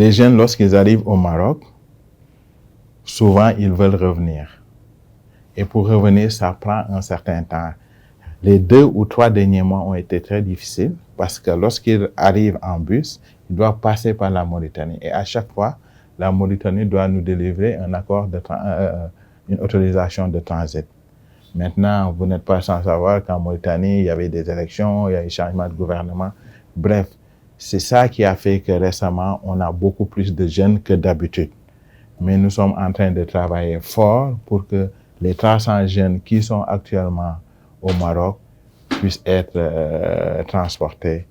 Les jeunes, lorsqu'ils arrivent au Maroc, souvent, ils veulent revenir. Et pour revenir, ça prend un certain temps. Les 2 ou 3 derniers mois ont été très difficiles parce que lorsqu'ils arrivent en bus, ils doivent passer par la Mauritanie. Et à chaque fois, la Mauritanie doit nous délivrer un accord une autorisation de transit. Maintenant, vous n'êtes pas sans savoir qu'en Mauritanie, il y avait des élections, il y a eu changement de gouvernement. Bref, c'est ça qui a fait que récemment, on a beaucoup plus de jeunes que d'habitude. Mais nous sommes en train de travailler fort pour que les 300 jeunes qui sont actuellement au Maroc puissent être transportés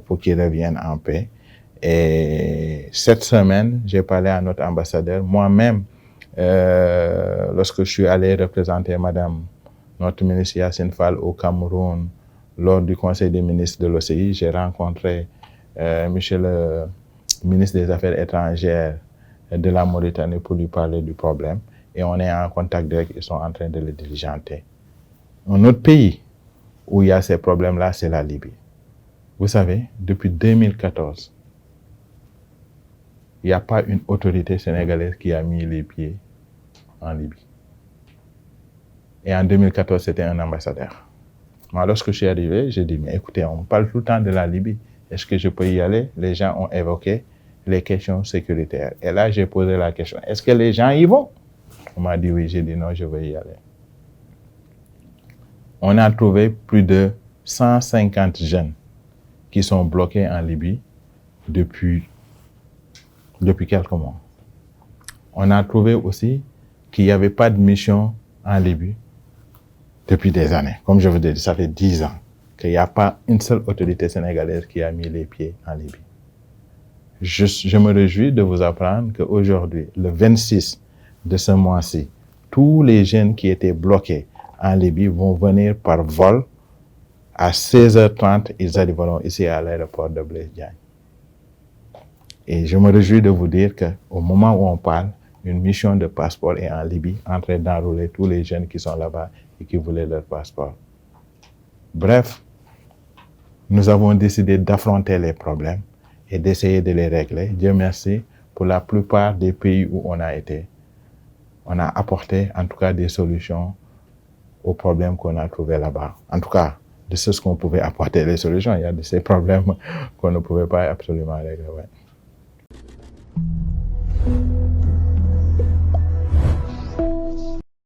pour qu'ils reviennent en paix. Et cette semaine, j'ai parlé à notre ambassadeur. Moi-même, lorsque je suis allé représenter notre ministre Yassine Fall au Cameroun lors du Conseil des ministres de l'OCI, j'ai rencontré monsieur le ministre des Affaires étrangères de la Mauritanie pour lui parler du problème. Et on est en contact direct, ils sont en train de le diligenter. Un autre pays où il y a ces problèmes-là, c'est la Libye. Vous savez, depuis 2014, il n'y a pas une autorité sénégalaise qui a mis les pieds en Libye. Et en 2014, c'était un ambassadeur. Moi, lorsque je suis arrivé, j'ai dit, mais écoutez, on parle tout le temps de la Libye. Est-ce que je peux y aller? Les gens ont évoqué les questions sécuritaires. Et là, j'ai posé la question, est-ce que les gens y vont? On m'a dit oui, j'ai dit non, je vais y aller. On a trouvé plus de 150 jeunes qui sont bloqués en Libye depuis quelques mois. On a trouvé aussi qu'il n'y avait pas de mission en Libye depuis des années. Comme je vous ai dit, ça fait 10 ans qu'il n'y a pas une seule autorité sénégalaise qui a mis les pieds en Libye. Je me réjouis de vous apprendre qu'aujourd'hui, le 26 de ce mois-ci, tous les jeunes qui étaient bloqués en Libye vont venir par vol. À 16h30, ils arriveront ici à l'aéroport de Blaise Diagne. Et je me réjouis de vous dire qu'au moment où on parle, une mission de passeport est en Libye, en train d'enrôler tous les jeunes qui sont là-bas et qui voulaient leur passeport. Bref, nous avons décidé d'affronter les problèmes et d'essayer de les régler. Dieu merci, pour la plupart des pays où on a été, on a apporté en tout cas des solutions aux problèmes qu'on a trouvés là-bas. En tout cas, de ce qu'on pouvait apporter les solutions. Il y a de ces problèmes qu'on ne pouvait pas absolument régler. Ouais.